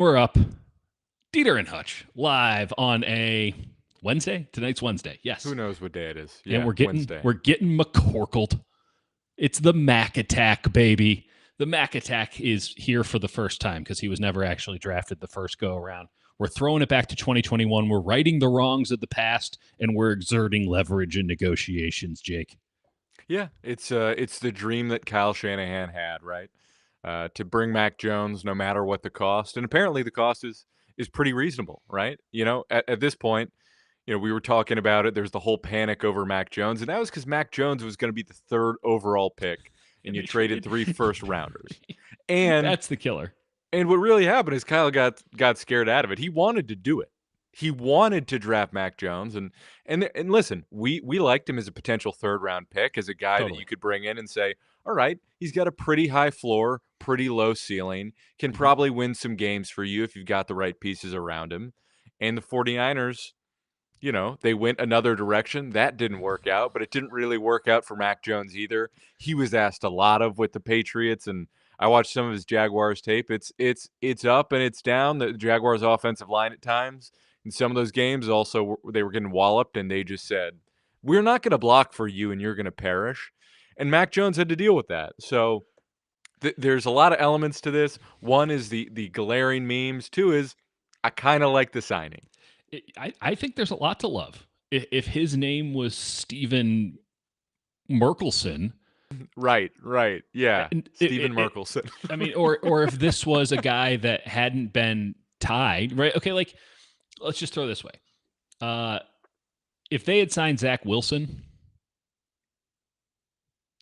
We're up. Dieter and Hutch live on a Wednesday. Tonight's Wednesday. Who Yes. knows what day it is? And Yeah, we're getting Wednesday. we're getting McCorkled. It's the Mac Attack, baby. The Mac Attack is here for the first time because he was never actually drafted the first go around. We're throwing it back to 2021. We're righting the wrongs of the past, and we're exerting leverage in negotiations, Jake. Yeah, it's the dream that Kyle Shanahan had, right? To bring Mac Jones no matter what the cost, and apparently the cost is pretty reasonable, right? At this point, we were talking about it. There's the whole panic over Mac Jones, and that was because Mac Jones was going to be the third overall pick, and And you they traded traded. three first rounders, and That's the killer. And what really happened is Kyle got scared out of it. He wanted to do it. He wanted to draft Mac Jones, and listen, we liked him as a potential third round pick, as a guy that you Totally. could bring in and say, all right, he's got a pretty high floor, pretty low ceiling, can Mhm. probably win some games for you if you've got the right pieces around him. And the 49ers, they went another direction. That didn't work out, but it didn't really work out for Mac Jones either. He was asked a lot of with the Patriots, and I watched some of his Jaguars tape. It's up and it's down. The Jaguars offensive line at times in some of those games also they were getting walloped, and they just said, "We're not going to block for you, and you're going to perish." And Mac Jones had to deal with that. So there's a lot of elements to this. One is the glaring memes. Two is I kind of like the signing. I think there's a lot to love. If his name was Steven Merkelson, Right. Yeah. and Steven Merkelson. I mean, or if this was a guy that hadn't been tied, right? Okay, like let's just throw it this way: uh, if they had signed Zach Wilson,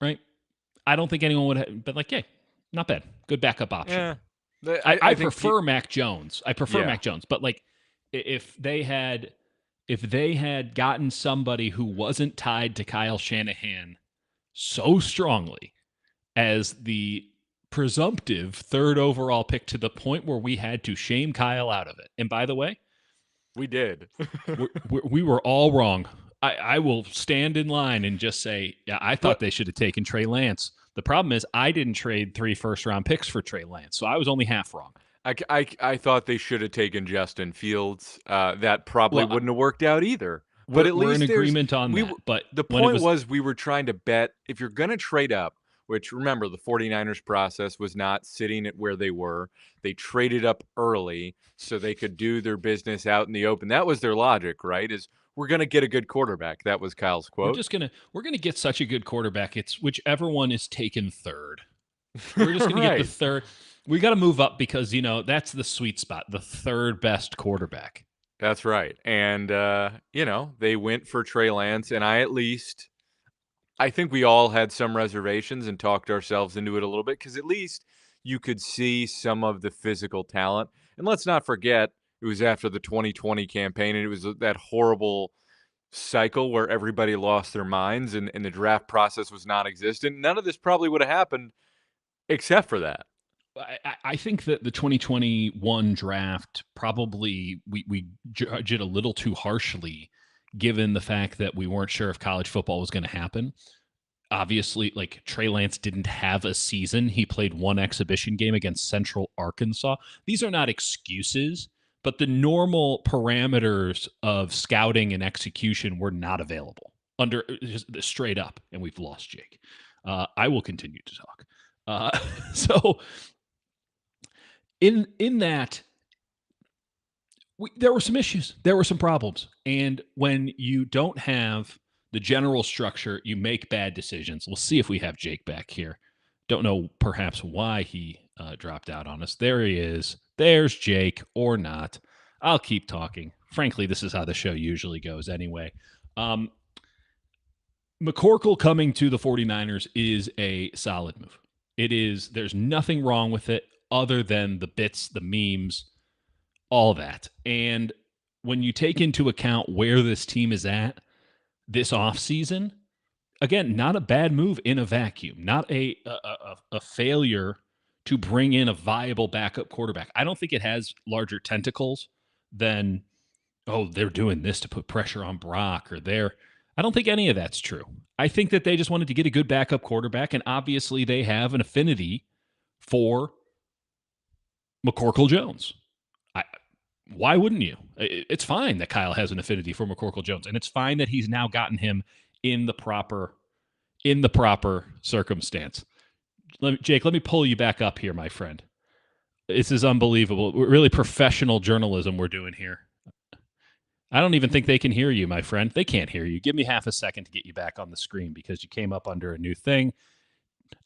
right? I don't think anyone would have been like, "Hey, not bad, good backup option." Yeah. I I think prefer Mac Jones. I prefer yeah. Mac Jones, but like if they had gotten somebody who wasn't tied to Kyle Shanahan so strongly as the presumptive third overall pick to the point where we had to shame Kyle out of it. And by the way, We did. we were all wrong. I will stand in line and just say, yeah, I thought But they should have taken Trey Lance. The problem is I didn't trade 3 first round picks for Trey Lance, so I was only half wrong. I thought they should have taken Justin Fields. That probably Well, wouldn't have worked out either. But we're at we're in least agreement on we that. w- But the when it point was was we were trying to bet if you're going to trade up, which remember the 49ers process was not sitting at where they were. They traded up early so they could do their business out in the open. That was their logic, right? Is we're going to get a good quarterback. That was Kyle's quote. we're gonna get such a good quarterback. It's whichever one is taken third. We're just gonna get the Right. third. We got to move up because that's the sweet spot, the third best quarterback. That's right. And they went for Trey Lance, and I think we all had some reservations and talked ourselves into it a little bit because at least you could see some of the physical talent. And let's not forget, it was after the 2020 campaign, and it was that horrible cycle where everybody lost their minds and the draft process was non existent. None of this probably would have happened except for that. I think that the 2021 draft probably we judge it a little too harshly, given the fact that we weren't sure if college football was going to happen. Obviously, like Trey Lance didn't have a season. He played one exhibition game against Central Arkansas. These are not excuses, but the normal parameters of scouting and execution were not available under just straight up, and we've lost Jake. I will continue to talk. So in that there were some issues, there were some problems, and when you don't have the general structure, you make bad decisions. We'll see if we have Jake back here. Don't know perhaps why he dropped out on us. There he is. There's Jake, or not. I'll keep talking. Frankly, this is how the show usually goes anyway. McCorkle coming to the 49ers is a solid move. It is. There's nothing wrong with it other than the bits, the memes, all that. And when you take into account where this team is at this offseason, again, not a bad move in a vacuum, not a failure to bring in a viable backup quarterback. I don't think it has larger tentacles than, oh, they're doing this to put pressure on Brock or they're. I don't think any of that's true. I think that they just wanted to get a good backup quarterback, and obviously they have an affinity for McCorkle Jones. Why wouldn't you? It's fine that Kyle has an affinity for McCorkle Jones, and it's fine that he's now gotten him in the proper circumstance. Jake, let me pull you back up here, my friend. This is unbelievable. Really professional journalism we're doing here. I don't even think they can hear you, my friend. They can't hear you. Give me half a second to get you back on the screen because you came up under a new thing.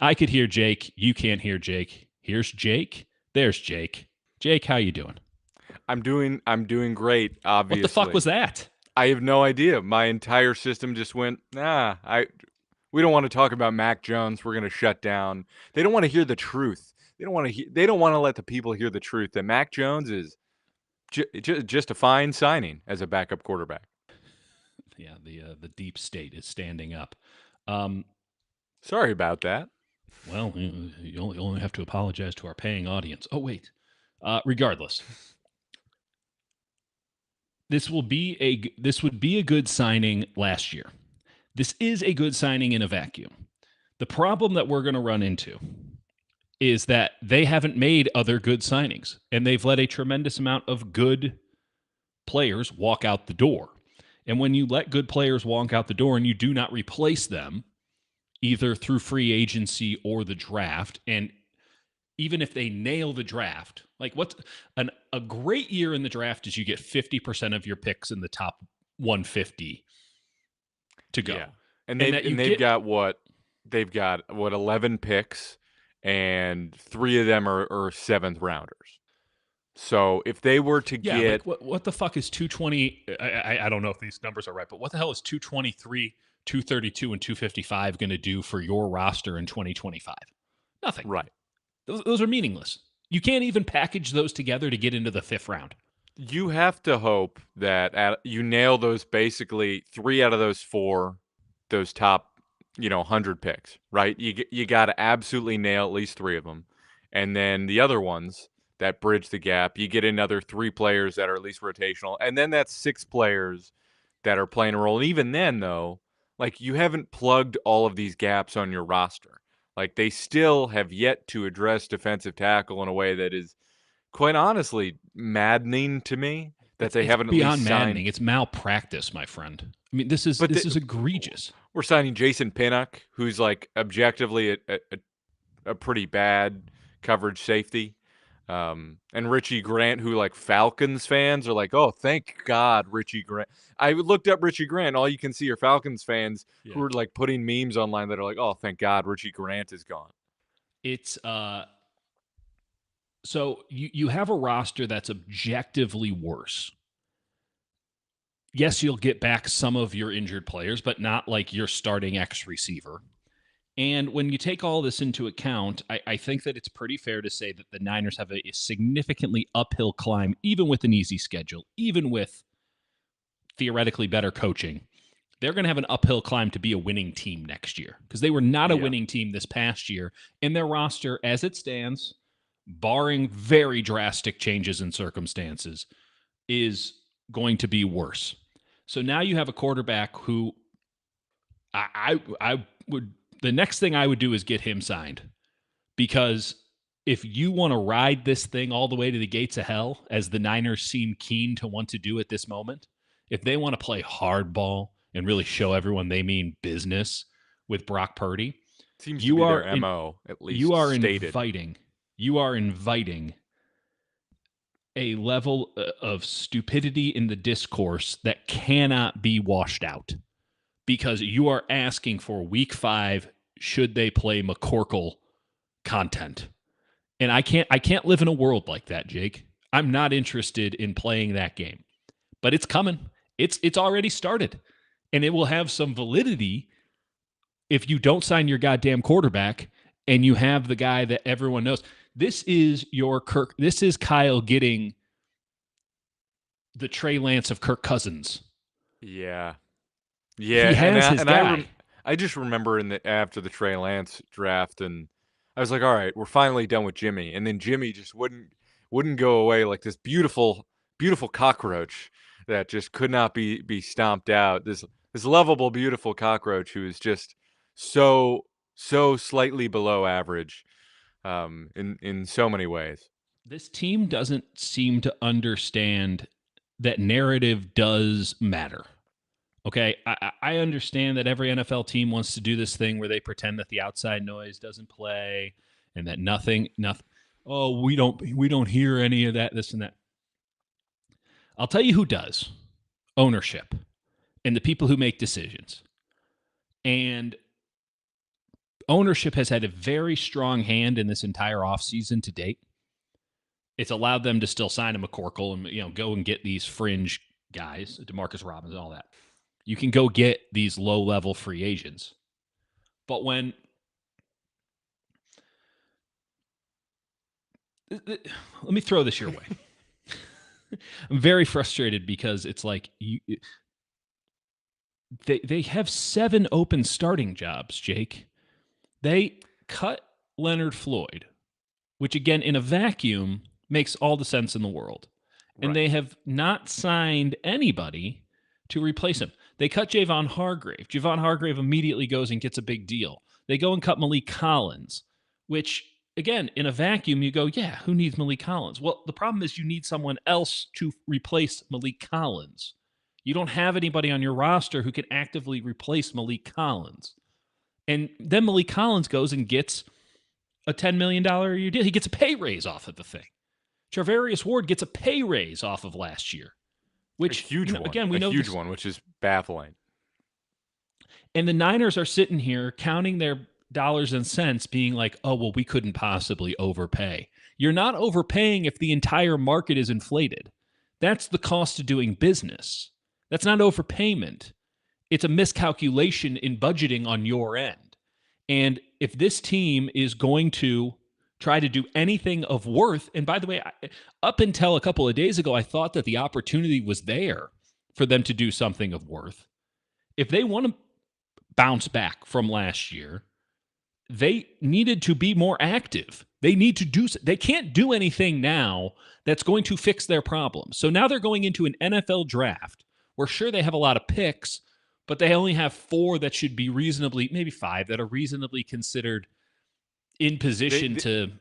I could hear Jake. You can't hear Jake. Here's Jake. There's Jake. Jake, how you doing? I'm doing great, What the fuck obviously. was that? I have no idea. My entire system just went, we don't want to talk about Mac Jones. We're going to shut down. They don't want to hear the truth. They don't want to let the people hear the truth that Mac Jones is just a fine signing as a backup quarterback. Yeah, the deep state is standing up. Um, Sorry about that. well, you only have to apologize to our paying audience. Oh wait. Regardless, this would be a good signing last year. This is a good signing in a vacuum. The problem that we're going to run into is that they haven't made other good signings, and they've let a tremendous amount of good players walk out the door. And when you let good players walk out the door and you do not replace them, either through free agency or the draft, and even if they nail the draft, like a great year in the draft is you get 50% of your picks in the top 150 to go. Yeah, and And they've that you and they've get, got what 11 picks, and 3 of them are seventh rounders. So if they were to yeah, like get what the fuck is 220? I don't know if these numbers are right, but what the hell is 223, 232, and 255 going to do for your roster in 2025? Nothing. right, Those are meaningless. You can't even package those together to get into the fifth round. you have to hope that you nail those basically 3 out of those 4, those top 100 picks, right? You got to absolutely nail at least 3 of them, and then the other ones that bridge the gap, you get another 3 players that are at least rotational, and then that's 6 players that are playing a role. And even then, though, like you haven't plugged all of these gaps on your roster. Like they still have yet to address defensive tackle in a way that is quite honestly maddening to me that they It's haven't at least beyond signed. maddening. It's malpractice, my friend. I mean, But this is egregious. we're signing Jason Pinnock, who's like objectively a pretty bad coverage safety. And Richie Grant, who like Falcons fans are like, oh, thank God, Richie Grant. I looked up Richie Grant. All you can see are Falcons fans who Yeah. are like putting memes online that are like, oh, thank God, Richie Grant is gone. It's so you have a roster that's objectively worse. Yes, you'll get back some of your injured players, but not like your starting X receiver. And when you take all this into account, I think that it's pretty fair to say that the Niners have a significantly uphill climb, even with an easy schedule, even with theoretically better coaching. They're going to have an uphill climb to be a winning team next year because they were not a Yeah. winning team this past year. And their roster, as it stands, barring very drastic changes in circumstances, is going to be worse. So now you have a quarterback who I would, the next thing I would do is get him signed because if you want to ride this thing all the way to the gates of hell, as the Niners seem keen to want to do at this moment, if they want to play hardball and really show everyone they mean business with Brock Purdy, Seems to you be are their in, MO, at you least are stated. inviting you are inviting a level of stupidity in the discourse that cannot be washed out because you are asking for week 5 should they play McCorkle content. And I can't live in a world like that, Jake. I'm not interested in playing that game. But it's coming. It's already started. And it will have some validity if you don't sign your goddamn quarterback and you have the guy that everyone knows. This is your Kirk. This is Kyle getting the Trey Lance of Kirk Cousins. Yeah. Yeah, He has his guy. I just remember in the after the Trey Lance draft, and I was like, all right, we're finally done with Jimmy, and then Jimmy just wouldn't go away like this beautiful cockroach that just could not be stomped out. This lovable beautiful cockroach who is just so slightly below average in so many ways. This team doesn't seem to understand that narrative does matter. Okay, I understand that every NFL team wants to do this thing where they pretend that the outside noise doesn't play and that nothing. Oh, we don't hear any of that, this and that. I'll tell you who does: ownership and the people who make decisions. And ownership has had a very strong hand in this entire offseason to date. It's allowed them to still sign a McCorkle and go and get these fringe guys, DeMarcus Robinson, all that. You can go get these low-level free agents. But when let me throw this your way. I'm very frustrated because it's like they have 7 open starting jobs, Jake. They cut Leonard Floyd, which again in a vacuum makes all the sense in the world. And Right. they have not signed anybody to replace him. They cut Javon Hargrave. Javon Hargrave immediately goes and gets a big deal. They go and cut Malik Collins, which, again, in a vacuum, you go, yeah, who needs Malik Collins? Well, the problem is you need someone else to replace Malik Collins. You don't have anybody on your roster who can actively replace Malik Collins. And then Malik Collins goes and gets a $10 million a year deal. He gets a pay raise off of the thing. Charvarius Ward gets a pay raise off of last year, A which, huge one. again, we A know huge this. one, which is baffling. And the Niners are sitting here counting their dollars and cents, being like, oh, well, we couldn't possibly overpay. You're not overpaying if the entire market is inflated. That's the cost of doing business. That's not overpayment. It's a miscalculation in budgeting on your end. And if this team is going to try to do anything of worth, and by the way, up until a couple of days ago, I thought that the opportunity was there for them to do something of worth. If they want to bounce back from last year, they needed to be more active. They need to do, they can't do anything now that's going to fix their problems. So now they're going into an NFL draft where sure they have a lot of picks, but they only have 4 that should be reasonably, maybe 5 that are reasonably considered in position to,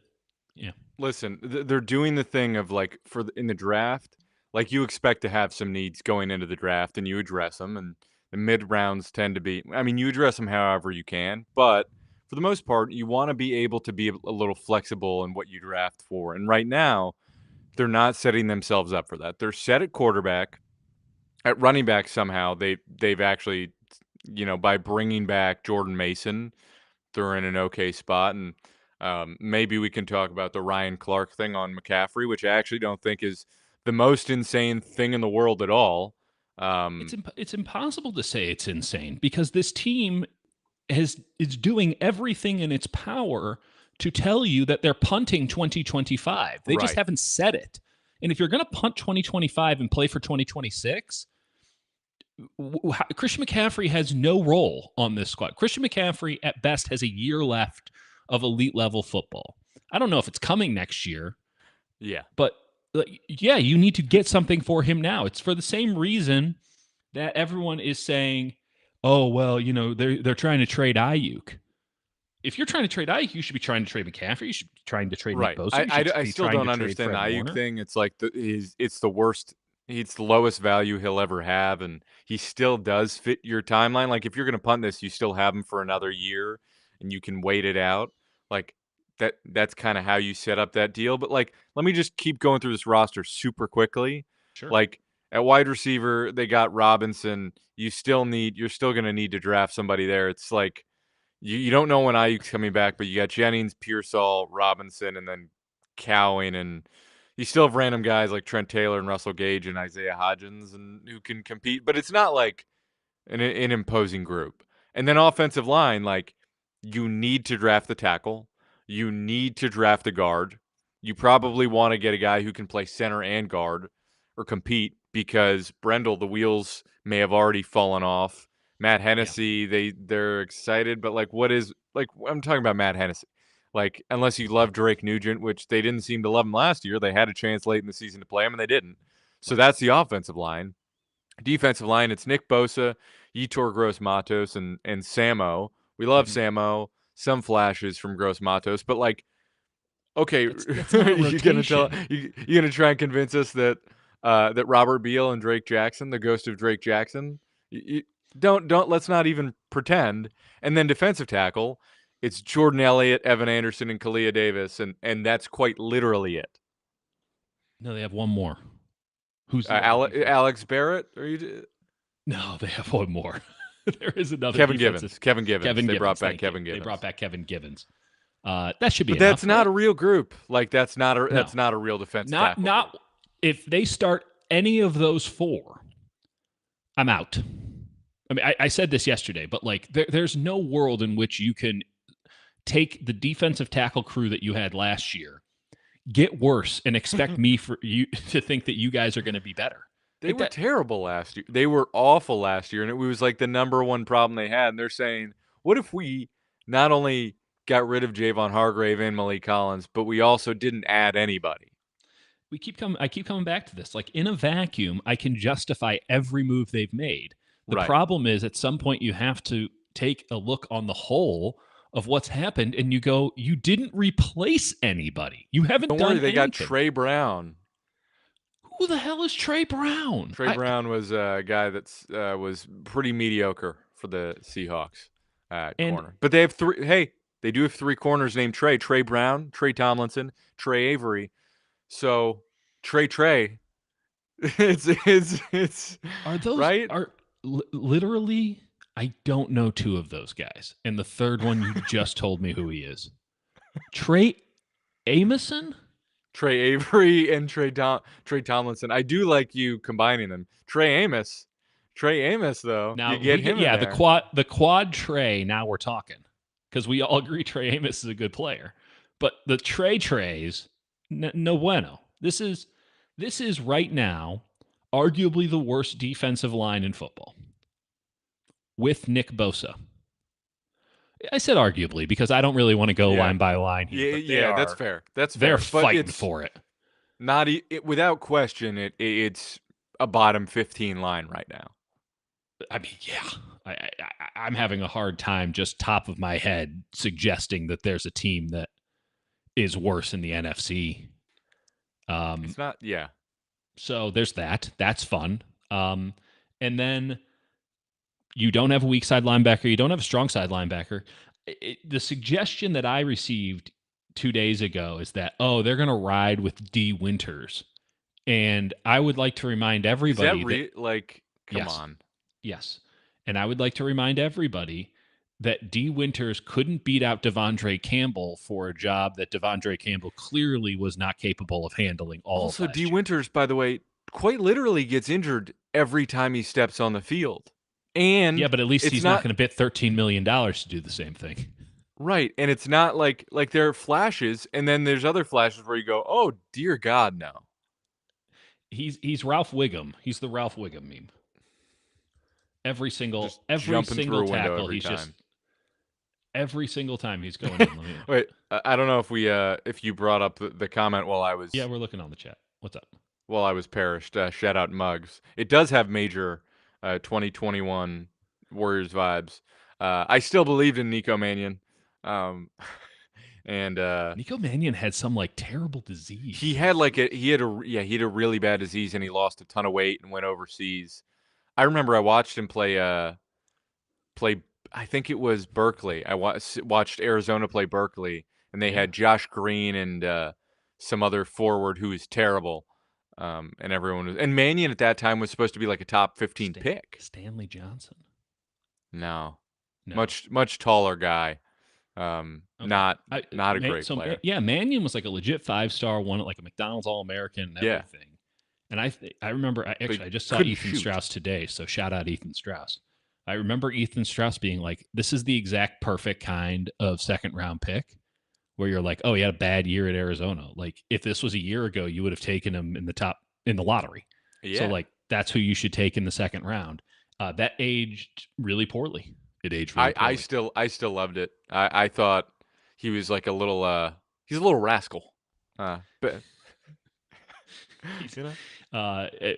yeah. Listen, they're doing the thing of like in the draft, like you expect to have some needs going into the draft and you address them, and the mid rounds tend to be, I mean, you address them however you can, but for the most part, you want to be able to be a little flexible in what you draft for. And right now, they're not setting themselves up for that. They're set at quarterback. At running back, somehow they've actually, by bringing back Jordan Mason, they're in an okay spot. And maybe we can talk about the Ryan Clark thing on McCaffrey, which I actually don't think is the most insane thing in the world at all. It's impossible to say it's insane because this team is doing everything in its power to tell you that they're punting 2025. They just Right. haven't said it. And if you're going to punt 2025 and play for 2026, Christian McCaffrey has no role on this squad. Christian McCaffrey, at best, has a year left of elite level football. I don't know if it's coming next year, Yeah. but yeah, you need to get something for him now. It's for the same reason that everyone is saying, oh, well, they're trying to trade Ayuk. If you're trying to trade Ayuk, you should be trying to trade McCaffrey. You should be trying to trade Nick Right. Bosa. I, You I, should I be still trying don't to trade understand the Fred Ayuk Warner. thing. It's like it's the worst. It's the lowest value he'll ever have, and he still does fit your timeline. Like if you're going to punt this, you still have him for another year, and you can wait it out. Like that's kind of how you set up that deal. But like, let me just keep going through this roster super quickly. Sure. Like at wide receiver, they got Robinson. You're still going to need to draft somebody there. It's like you don't know when Ayuk's coming back, but you got Jennings, Pearsall, Robinson, and then Cowan, and you still have random guys like Trent Taylor and Russell Gage and Isaiah Hodgins and who can compete, but it's not like an imposing group. And then offensive line, like you need to draft the tackle, you need to draft a guard. You probably want to get a guy who can play center and guard or compete because Brendel, the wheels may have already fallen off. Matt Yeah. Hennessy, they're excited, but like what is like I'm talking about Matt Hennessy. Like unless you love Drake Nugent, which they didn't seem to love him last year, they had a chance late in the season to play him and they didn't. So Right. that's the offensive line. Defensive line, it's Nick Bosa, Yetur Gross Matos, and Samo. We love Mm-hmm. Samo. Some flashes from Gross Matos, but like Okay, That's not a rotation. you gonna try and convince us that that Robert Beal and Drake Jackson, the ghost of Drake Jackson, you, don't let's not even pretend. And then defensive tackle, it's Jordan Elliott, Evan Anderson, and Kalia Davis, and that's quite literally it. No, they have one more. Who's the other Alex Barrett, or you? No, they have one more. There is another Kevin defensive. Givens. Kevin Givens. Kevin They brought Givens. back Thank you. Kevin They brought Givens. back Kevin Givens. That should be But that's enough, not right? a real group. Like that's No, not a real defensive not tackle group. if they start any of those four, I'm out. I mean, I said this yesterday, but like there's no world in which you can take the defensive tackle crew that you had last year, get worse, and expect me for you to think that you guys are going to be better. They Like were that. terrible last year. They were awful last year, and it was like the number one problem they had. And they're saying, what if we not only got rid of Javon Hargrave and Malik Collins, but we also didn't add anybody? I keep coming back to this. Like in a vacuum, I can justify every move they've made. The Right. problem is at some point you have to take a look on the whole of what's happened and you go, you didn't replace anybody. You haven't Don't done worry, they anything. got Trey Brown. Who the hell is Trey Brown? Trey Brown was a guy that's was pretty mediocre for the Seahawks at And corner. But they have three. Hey, they do have three corners named Trey: Trey Brown, Trey Tomlinson, Trey Avery. So Trey, it's are those right. are literally I don't know two of those guys. And the third one you just told me who he is. Trey Amison? Trey Avery and Trey Tomlinson. I do like you combining them. Trey Amos, though, Now you get him in there. the quad Trey. Now we're talking because we all agree Trey Amos is a good player, but the Treys, no bueno. This is right now arguably the worst defensive line in football with Nick Bosa. I said arguably because I don't really want to go line by line here. Yeah, that's fair. That's fair. They're fighting for it. Not without question. It's a bottom 15 line right now. I mean, yeah, I'm having a hard time just top of my head suggesting that there's a team that is worse in the NFC. It's not. Yeah. So there's that. That's fun. And then you don't have a weak side linebacker. You don't have a strong side linebacker. The suggestion that I received 2 days ago is that, they're going to ride with D Winters. And I would like to remind everybody come on. Yes. And I would like to remind everybody that D Winters couldn't beat out Devondre Campbell for a job that Devondre Campbell clearly was not capable of handling all Also, of D Winters, by the way, quite literally gets injured every time he steps on the field. And yeah, but at least he's not going to bid $13 million to do the same thing. Right. And it's not like there are flashes, and then there's other flashes where you go, oh, dear God, no. He's Ralph Wiggum. He's the Ralph Wiggum meme. Every single tackle, he's time. just every single time he's going in. Wait, I don't know if you brought up the comment while I was. Yeah, we're looking on the chat. What's up? While I was perished, shout out Muggs. It does have major 2021 Warriors vibes. I still believed in Nico Mannion. And Nico Mannion had some like terrible disease. He had a really bad disease, and he lost a ton of weight and went overseas. I remember I watched him play. I think it was Berkeley. I watched Arizona play Berkeley, and they had Josh Green and some other forward who was terrible. And everyone was, and Mannion at that time was supposed to be like a top 15 pick. Stanley Johnson. No. Much taller guy. Not a great player. Yeah, Mannion was like a legit 5-star, won at like a McDonald's All-American and everything. And I remember I just saw Ethan Strauss today, so shout out Ethan Strauss. I remember Ethan Strauss being like, this is the exact perfect kind of second round pick where you're like, oh, he had a bad year at Arizona. Like if this was a year ago, you would have taken him in the lottery. Yeah. So like that's who you should take in the second round. That aged really poorly. It aged really poorly. I still loved it. I thought he was like he's a little rascal. But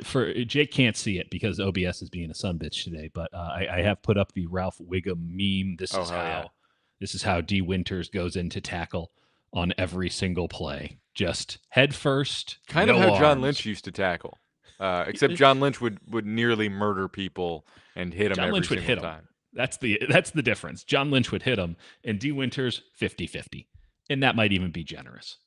for Jake can't see it because OBS is being a sumbitch today, but I have put up the Ralph Wiggum meme. This is how D Winters goes into tackle. on every single play. Just head first, Kind of no how John Lynch arms. used to tackle. Except John Lynch would nearly murder people and hit them John every Lynch would single hit him. time. That's the difference. John Lynch would hit him, and D. Winters 50-50. And that might even be generous.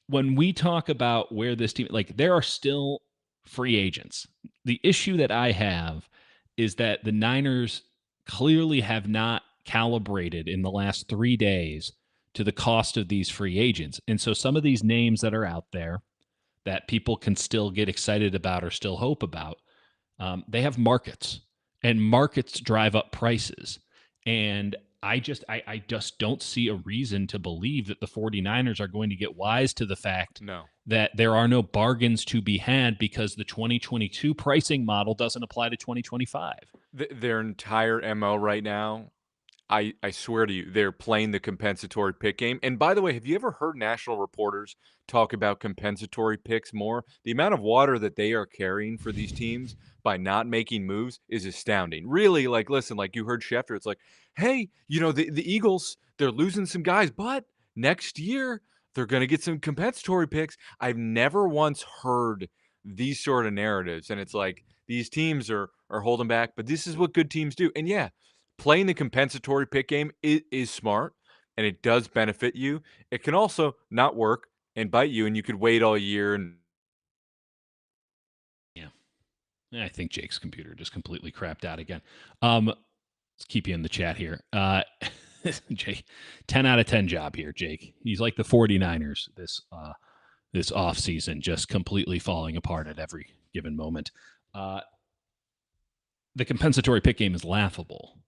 When we talk about where this team, like, there are still free agents. The issue that I have is that the Niners clearly have not calibrated in the last 3 days to the cost of these free agents. And so some of these names that are out there that people can still get excited about or still hope about, they have markets, and markets drive up prices. And I just don't see a reason to believe that the 49ers are going to get wise to the fact No. that there are no bargains to be had because the 2022 pricing model doesn't apply to 2025. Their entire MO right now, I swear to you, they're playing the compensatory pick game. And by the way, have you ever heard national reporters talk about compensatory picks more? The amount of water that they are carrying for these teams by not making moves is astounding. Really, like, listen, like you heard Schefter, it's like, hey, the Eagles, they're losing some guys, but next year they're going to get some compensatory picks. I've never once heard these sort of narratives. And it's like these teams are holding back, but this is what good teams do. And yeah, playing the compensatory pick game is smart, and it does benefit you. It can also not work and bite you, and you could wait all year. And Yeah. I think Jake's computer just completely crapped out again. Let's keep you in the chat here. Jake, 10 out of 10 job here, Jake. He's like the 49ers this offseason, just completely falling apart at every given moment. The compensatory pick game is laughable.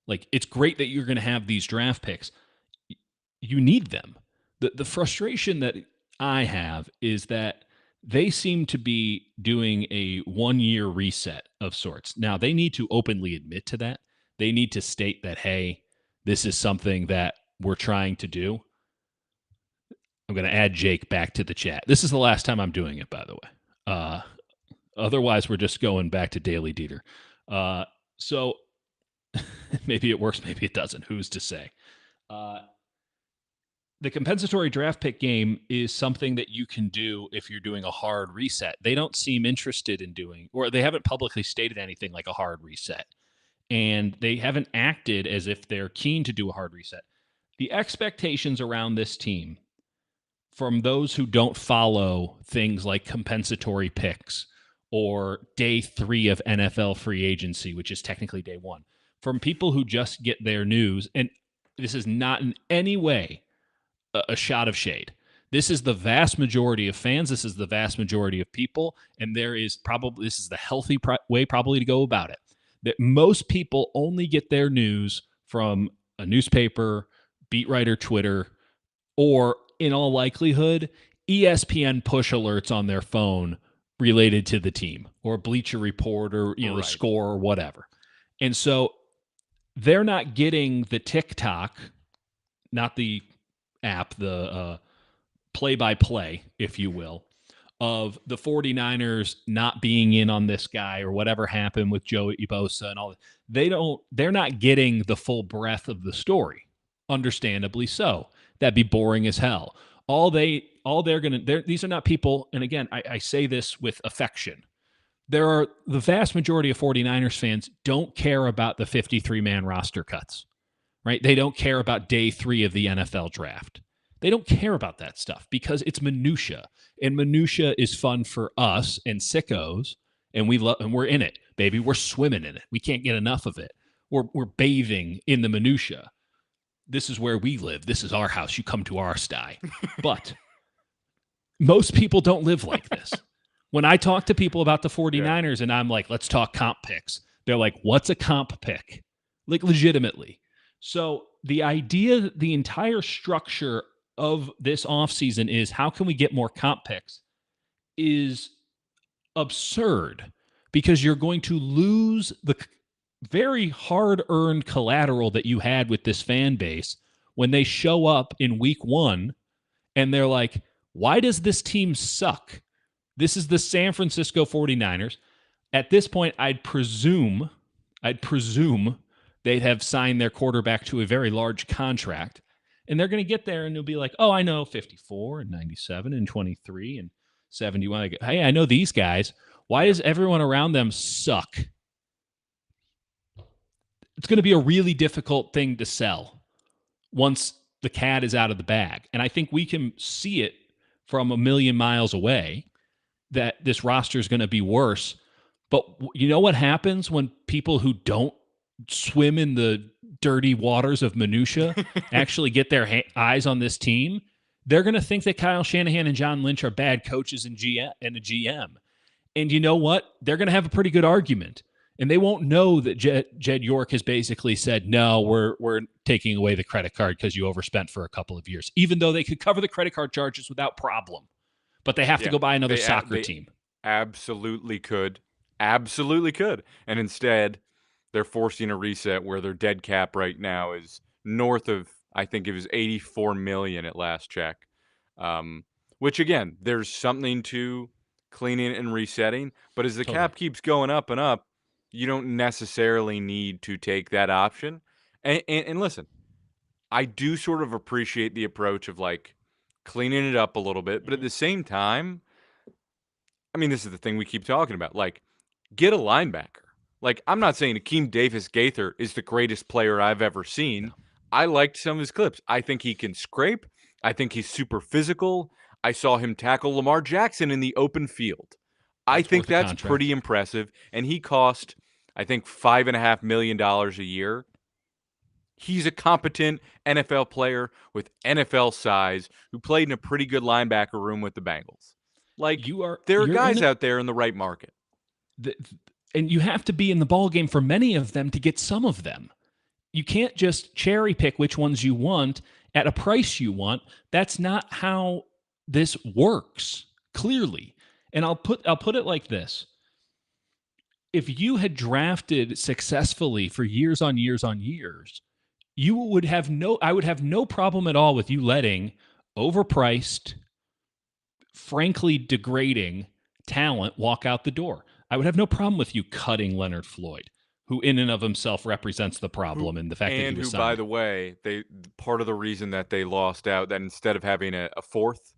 Like, it's great that you're going to have these draft picks. You need them. The frustration that I have is that they seem to be doing a 1-year reset of sorts. Now, they need to openly admit to that. They need to state that, hey, this is something that we're trying to do. I'm going to add Jake back to the chat. This is the last time I'm doing it, by the way. Otherwise, we're just going back to Daily Dieter. So maybe it works, maybe it doesn't. Who's to say? The compensatory draft pick game is something that you can do if you're doing a hard reset. They don't seem interested in doing, or they haven't publicly stated anything like a hard reset. And they haven't acted as if they're keen to do a hard reset. The expectations around this team from those who don't follow things like compensatory picks or day 3 of NFL free agency, which is technically day 1, from people who just get their news, and this is not in any way a shot of shade. This is the vast majority of fans. This is the vast majority of people. And this is the healthy way probably to go about it. That most people only get their news from a newspaper, beat writer, Twitter, or in all likelihood, ESPN push alerts on their phone related to the team, or Bleacher Report, or the score, or whatever. And so they're not getting the TikTok, not the app, the play-by-play, if you will, of the 49ers not being in on this guy or whatever happened with Joey Bosa and all that. They're not getting the full breadth of the story. Understandably so. That'd be boring as hell. These are not people, and again, I say this with affection. The vast majority of 49ers fans don't care about the 53-man roster cuts, right? They don't care about day 3 of the NFL draft. They don't care about that stuff because it's minutia, and minutia is fun for us and sickos, and we're in it, baby. We're swimming in it. We can't get enough of it. We're bathing in the minutia. This is where we live. This is our house. You come to our sty. But most people don't live like this. When I talk to people about the 49ers and I'm like, let's talk comp picks, they're like, what's a comp pick? Like, legitimately. So the idea, the entire structure of this offseason is how can we get more comp picks is absurd, because you're going to lose the very hard-earned collateral that you had with this fan base when they show up in week 1 and they're like, why does this team suck? This is the San Francisco 49ers. At this point, I'd presume they'd have signed their quarterback to a very large contract. And they're going to get there and they'll be like, oh, I know 54 and 97 and 23 and 71. I go, hey, I know these guys. Why Yep. does everyone around them suck? It's going to be a really difficult thing to sell once the cat is out of the bag. And I think we can see it from a million miles away that this roster is going to be worse. But you know what happens when people who don't swim in the dirty waters of minutia actually get their eyes on this team? They're going to think that Kyle Shanahan and John Lynch are bad coaches and a GM. And you know what? They're going to have a pretty good argument. And they won't know that Jed York has basically said, no, we're taking away the credit card because you overspent for a couple of years, even though they could cover the credit card charges without problem. But they have to Yeah, go buy another soccer they team. absolutely could, absolutely could, and instead they're forcing a reset where their dead cap right now is north of, I think it was 84 million at last check. Um, which again, there's something to cleaning and resetting, but as the Totally. cap keeps going up and up, you don't necessarily need to take that option. And listen, I do sort of appreciate the approach of like cleaning it up a little bit, but at the same time, I mean, this is the thing we keep talking about. Like, get a linebacker. Like, I'm not saying Akeem Davis Gaither is the greatest player I've ever No. seen. I liked some of his clips. I think he can scrape. I think he's super physical. I saw him tackle Lamar Jackson in the open field. I That's think worth a that's contract. pretty impressive. And he cost, I think, $5.5 million a year. He's a competent NFL player with NFL size who played in a pretty good linebacker room with the Bengals. Like, there are You're in guys it, out there in the right market. and you have to be in the ball game for many of them to get some of them. You can't just cherry pick which ones you want at a price you want. That's not how this works, clearly. And I'll put it like this. If you had drafted successfully for years on years on years, you would have no I would have no problem at all with you letting overpriced, frankly degrading talent walk out the door. I would have no problem with you cutting Leonard Floyd, who in and of himself represents the Who problem in the fact that he and was who, by signed. the way, they part of the reason that they lost out that instead of having a fourth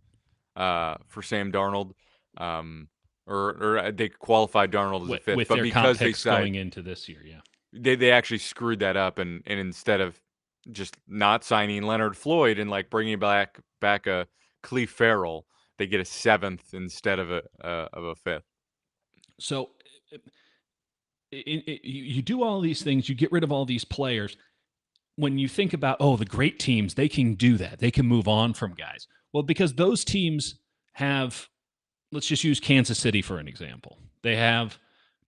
for Sam Darnold, um, or they qualified Darnold as a fifth, With but their comp because they picks side going into this year. Yeah. they actually screwed that up and instead of just not signing Leonard Floyd and like bringing back a Cleve Farrell, they get a seventh instead of a fifth. So you do all these things, you get rid of all these players. When you think about, oh, the great teams, they can do that. They can move on from guys. Well, because those teams have, let's just use Kansas City for an example. They have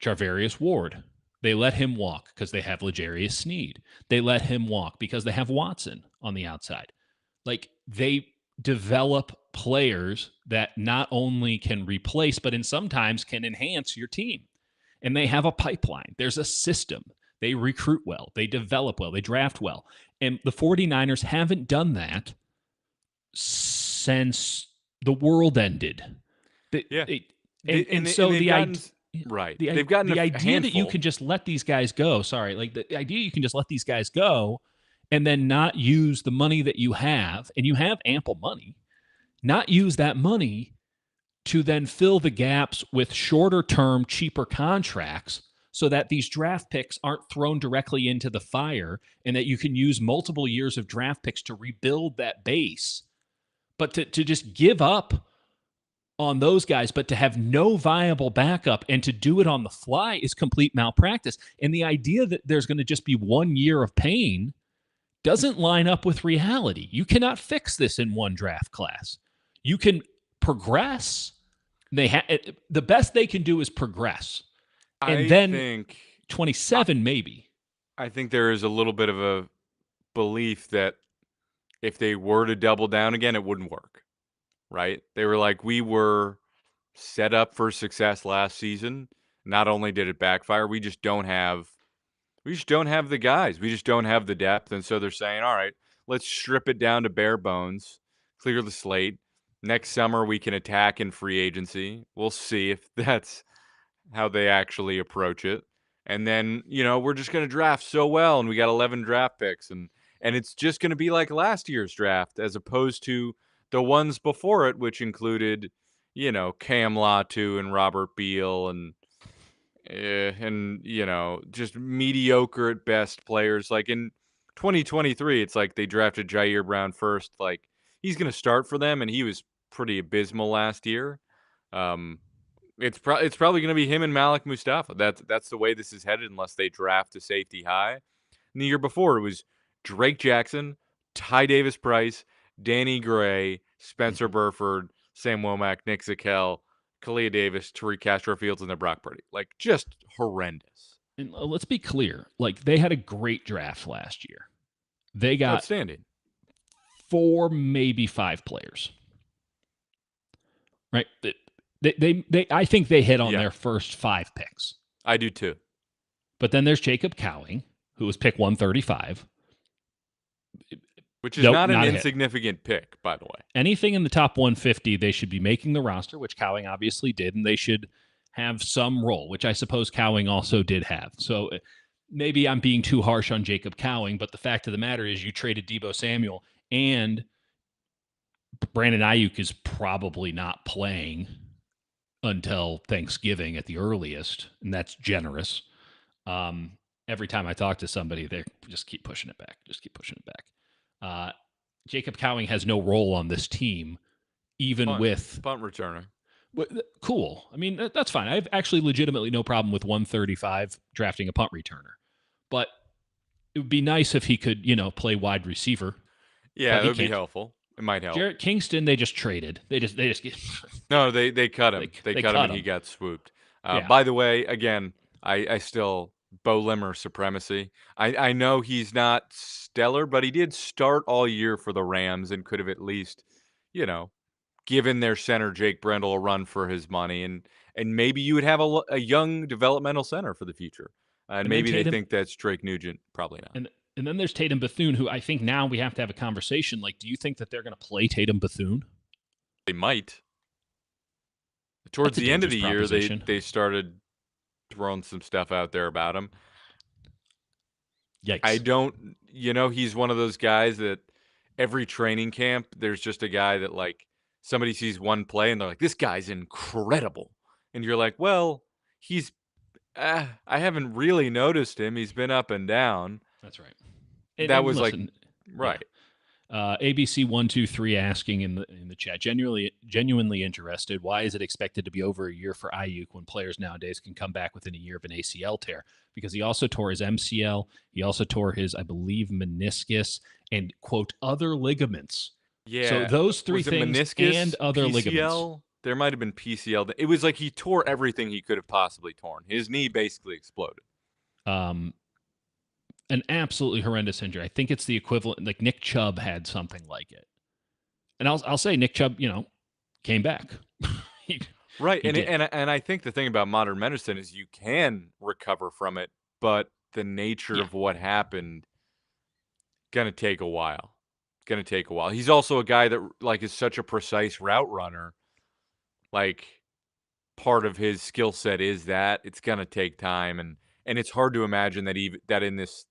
Charvarius Ward. They let him walk because they have L'Jarius Sneed. They let him walk because they have Watson on the outside. Like they develop players that not only can replace, but in sometimes can enhance your team. And they have a pipeline. There's a system. They recruit well. They develop well. They draft well. And the 49ers haven't done that since the world ended. They, Yeah, they, and and so they've gotten right. They've gotten the a idea that you handful. can just let these guys go, sorry, like the idea you can just let these guys go and then not use the money that you have, and you have ample money, not use that money to then fill the gaps with shorter term, cheaper contracts so that these draft picks aren't thrown directly into the fire and that you can use multiple years of draft picks to rebuild that base. But to just give up on those guys, but to have no viable backup and to do it on the fly is complete malpractice. And the idea that there's going to just be 1 year of pain doesn't line up with reality. You cannot fix this in one draft class. You can progress. The best they can do is progress, and I then think I, 27 maybe. I think there is a little bit of a belief that if they were to double down again, it wouldn't work. Right? They were like, we were set up for success last season. Not only did it backfire, we just don't have the guys. We just don't have the depth. And so they're saying, all right, let's strip it down to bare bones, clear the slate. Next summer we can attack in free agency. We'll see if that's how they actually approach it. And then, we're just going to draft so well and we got 11 draft picks And it's just going to be like last year's draft as opposed to the ones before it, which included, Cam Latu and Robert Beal and just mediocre at best players. Like in 2023, it's like they drafted Jair Brown first. Like he's going to start for them, and he was pretty abysmal last year. Um, it's probably going to be him and Malik Mustafa. That's the way this is headed, unless they draft a safety high. And the year before, it was Drake Jackson, Ty Davis Price, Danny Gray, Spencer Burford, Sam Womack, Nick Zakel, Kalia Davis, Tariq Castro Fields, and then Brock Purdy. Like, just horrendous. And let's be clear. Like, they had a great draft last year. They got Outstanding. 4, maybe 5 players. Right? They I think they hit on their first 5 picks. I do too. But then there's Jacob Cowing, who was pick 135. Which is not an insignificant pick, by the way. Anything in the top 150, they should be making the roster, which Cowing obviously did, and they should have some role, which I suppose Cowing also did have. So maybe I'm being too harsh on Jacob Cowing, but the fact of the matter is you traded Deebo Samuel, and Brandon Ayuk is probably not playing until Thanksgiving at the earliest, and that's generous. Every time I talk to somebody, they just keep pushing it back. Jacob Cowing has no role on this team, even with punt returner. Cool. I mean, that's fine. I have actually legitimately no problem with 135 drafting a punt returner, but it would be nice if he could, play wide receiver. Yeah, that would be helpful. It might help. Jarrett Kingston, they just traded. They just get. No, they cut him. They cut him, and he got swooped. By the way, again, I still Bo Limmer supremacy. I know he's not stellar, but he did start all year for the Rams and could have at least, given their center Jake Brendel a run for his money, and maybe you would have a young developmental center for the future. And maybe they think that's Drake Nugent. Probably not. And then there's Tatum Bethune, who I think now we have to have a conversation. Like, do you think that they're going to play Tatum Bethune? They might. Towards the end of the year, they started throwing some stuff out there about him. Yikes. I don't, he's one of those guys that every training camp, there's just a guy that, like, somebody sees one play and they're like, this guy's incredible. And you're like, well, I haven't really noticed him. He's been up and down. That's right. That was listen, right. ABC123 asking in the chat, genuinely interested. Why is it expected to be over a year for Ayuk when players nowadays can come back within a year of an ACL tear? Because he also tore his MCL. He also tore his, I believe, meniscus and, quote, other ligaments. Yeah. So those 3 things meniscus, and other PCL, ligaments. There might have been PCL. It was like he tore everything he could have possibly torn. His knee basically exploded. An absolutely horrendous injury. I think it's the equivalent. Like Nick Chubb had something like it, and I'll say Nick Chubb, came back. Right, and I think the thing about modern medicine is you can recover from it, but the nature of what happened gonna take a while. He's also a guy that is such a precise route runner. Like, part of his skill set is that it's gonna take time, and it's hard to imagine that in this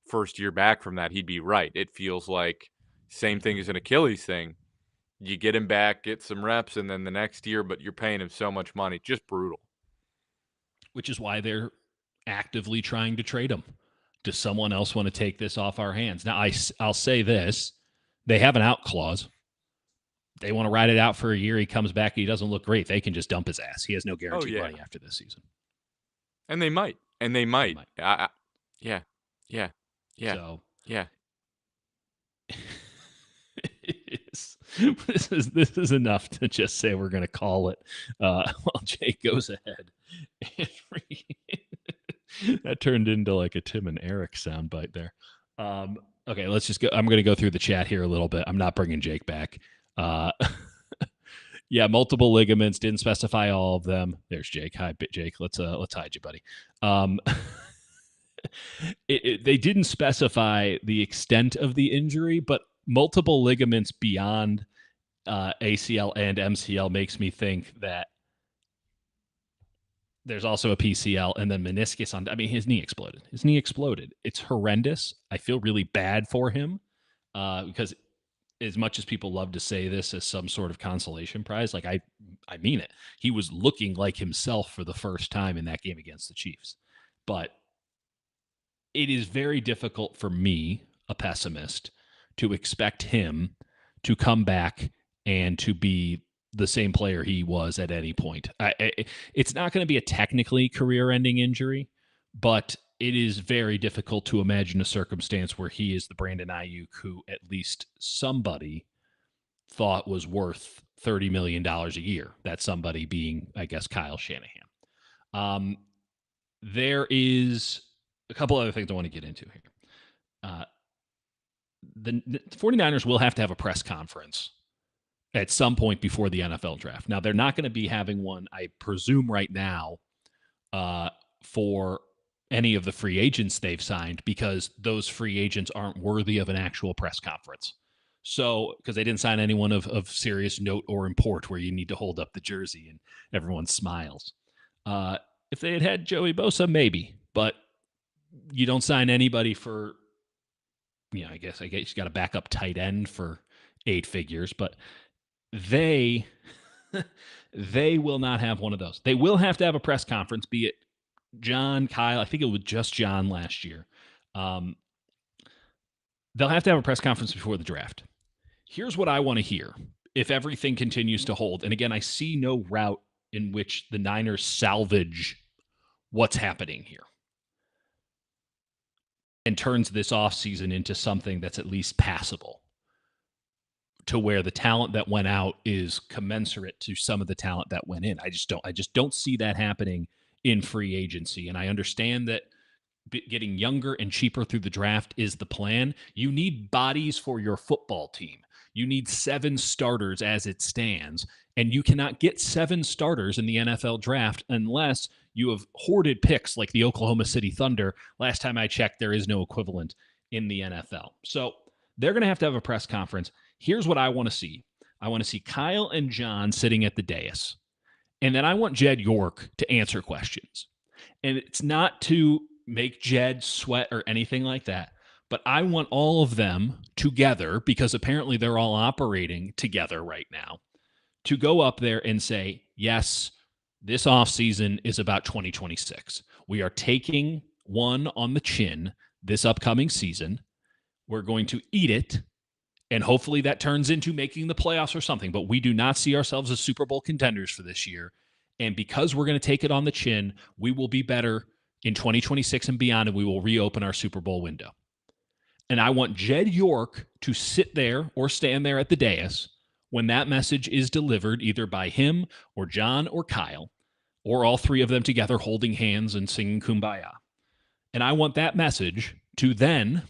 first year back from that, he'd be right. It feels like same thing as an Achilles thing. You get him back, get some reps, and then the next year, but you're paying him so much money. Just brutal. Which is why they're actively trying to trade him. Does someone else want to take this off our hands? Now, I'll say this. They have an out clause. They want to ride it out for a year. He comes back. He doesn't look great. They can just dump his ass. He has no guaranteed money after this season. And they might. Yeah. So, yeah. This is enough to just say we're going to call it while Jake goes ahead. That turned into like a Tim and Eric soundbite there. Okay, let's just go. I'm going to go through the chat here a little bit. I'm not bringing Jake back. Yeah, multiple ligaments. Didn't specify all of them. There's Jake. Hi, Jake. Let's hide you, buddy. They didn't specify the extent of the injury, but multiple ligaments beyond ACL and MCL makes me think that there's also a PCL and then meniscus on. I mean, his knee exploded. His knee exploded. It's horrendous. I feel really bad for him because as much as people love to say this as some sort of consolation prize, like I mean it. He was looking like himself for the first time in that game against the Chiefs. But it is very difficult for me, a pessimist, to expect him to come back and to be the same player he was at any point. It's not going to be a technically career-ending injury, but it is very difficult to imagine a circumstance where he is the Brandon Ayuk who at least somebody thought was worth $30 million a year. That somebody being, I guess, Kyle Shanahan. There is a couple other things I want to get into here. The 49ers will have to have a press conference at some point before the NFL draft. Now, they're not going to be having one, I presume, right now for any of the free agents they've signed because those free agents aren't worthy of an actual press conference. So, because they didn't sign anyone of serious note or import where you need to hold up the jersey and everyone smiles. If they had had Joey Bosa, maybe, but you don't sign anybody for, I guess you got a backup tight end for 8 figures, but they will not have one of those. They will have to have a press conference, be it John, Kyle. I think it was just John last year. They'll have to have a press conference before the draft. Here's what I want to hear if everything continues to hold. And again, I see no route in which the Niners salvage what's happening here and turns this offseason into something that's at least passable, to where the talent that went out is commensurate to some of the talent that went in. I just don't see that happening in free agency. And I understand that getting younger and cheaper through the draft is the plan. You need bodies for your football team. You need 7 starters as it stands, and you cannot get 7 starters in the NFL draft unless you have hoarded picks like the Oklahoma City Thunder. Last time I checked, there is no equivalent in the NFL. So they're going to have a press conference. Here's what I want to see. I want to see Kyle and John sitting at the dais. And then I want Jed York to answer questions. And it's not to make Jed sweat or anything like that, but I want all of them together, because apparently they're all operating together right now, to go up there and say, yes, this offseason is about 2026. We are taking one on the chin this upcoming season. We're going to eat it, and hopefully that turns into making the playoffs or something. But we do not see ourselves as Super Bowl contenders for this year. And because we're going to take it on the chin, we will be better in 2026 and beyond, and we will reopen our Super Bowl window. And I want Jed York to sit there or stand there at the dais when that message is delivered, either by him or John or Kyle, or all 3 of them together holding hands and singing Kumbaya. And I want that message to then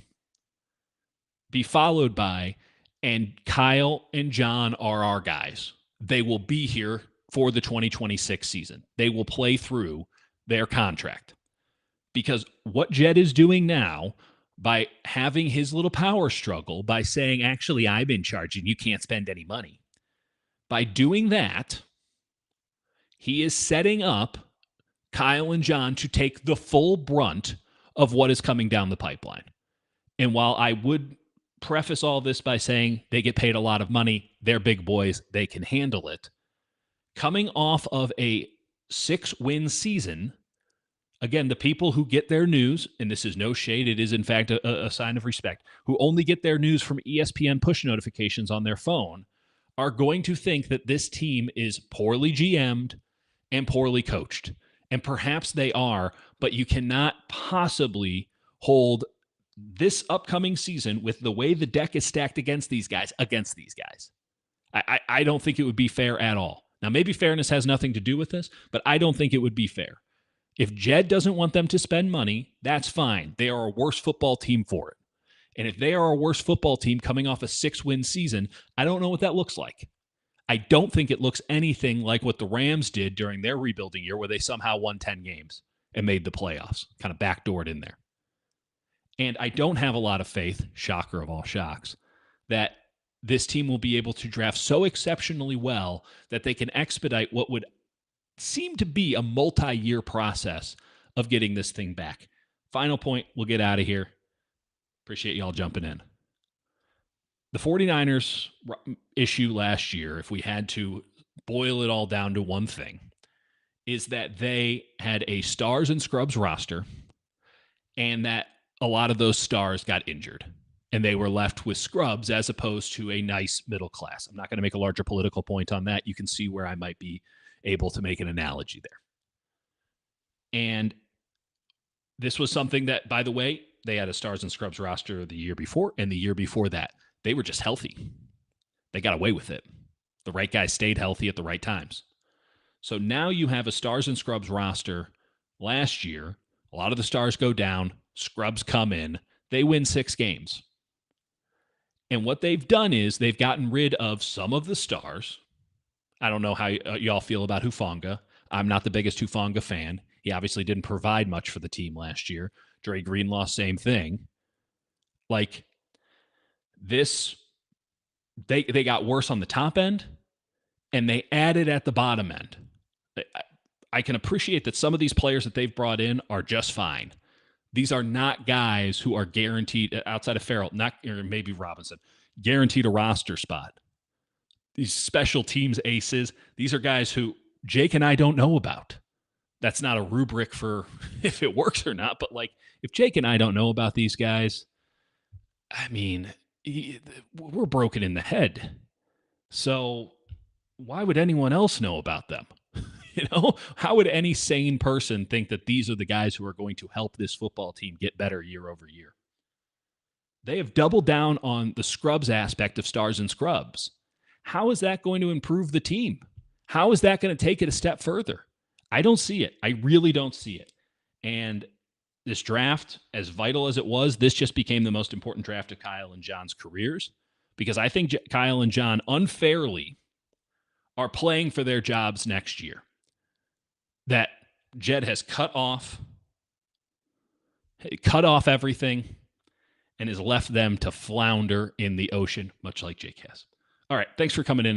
be followed by, and Kyle and John are our guys. They will be here for the 2026 season. They will play through their contract. Because what Jed is doing now, by having his little power struggle, by saying, actually, I'm in charge and you can't spend any money, by doing that, he is setting up Kyle and John to take the full brunt of what is coming down the pipeline. And while I would preface all this by saying they get paid a lot of money, they're big boys, they can handle it, coming off of a 6-win season, again, the people who get their news, and this is no shade, it is in fact a sign of respect, who only get their news from ESPN push notifications on their phone, are going to think that this team is poorly GM'd and poorly coached. And perhaps they are, but you cannot possibly hold this upcoming season, with the way the deck is stacked against these guys. I don't think it would be fair at all. Now, maybe fairness has nothing to do with this, but I don't think it would be fair. If Jed doesn't want them to spend money, that's fine. They are a worse football team for it. And if they are a worse football team coming off a 6-win season, I don't know what that looks like. I don't think it looks anything like what the Rams did during their rebuilding year, where they somehow won 10 games and made the playoffs, kind of backdoored in there. And I don't have a lot of faith, shocker of all shocks, that this team will be able to draft so exceptionally well that they can expedite what would seem to be a multi-year process of getting this thing back. Final point, we'll get out of here. Appreciate y'all jumping in. The 49ers issue last year, if we had to boil it all down to one thing, is that they had a stars and scrubs roster and that a lot of those stars got injured and they were left with scrubs as opposed to a nice middle class. I'm not going to make a larger political point on that. You can see where I might be able to make an analogy there. And this was something that, by the way, they had a stars and scrubs roster the year before, and the year before that, they were just healthy. They got away with it. The right guys stayed healthy at the right times. So now you have a stars and scrubs roster. Last year, a lot of the stars go down, scrubs come in, they win 6 games. And what they've done is they've gotten rid of some of the stars. I don't know how y'all feel about Hufanga. I'm not the biggest Hufanga fan. He obviously didn't provide much for the team last year. Dre Greenlaw, same thing. Like this, they got worse on the top end, and they added at the bottom end. I can appreciate that some of these players that they've brought in are just fine. These are not guys who are guaranteed, outside of Farrell, not or maybe Robinson, guaranteed a roster spot. These special teams aces, these are guys who Jake and I don't know about. That's not a rubric for if it works or not, but like if Jake and I don't know about these guys, I mean, we're broken in the head. So why would anyone else know about them? How would any sane person think that these are the guys who are going to help this football team get better year over year? They have doubled down on the scrubs aspect of stars and scrubs. How is that going to improve the team? How is that going to take it a step further? I don't see it. I really don't see it. And this draft, as vital as it was, this just became the most important draft of Kyle and John's careers because I think Kyle and John unfairly are playing for their jobs next year. That Jed has cut off everything and has left them to flounder in the ocean, much like Jake has. All right, thanks for coming in.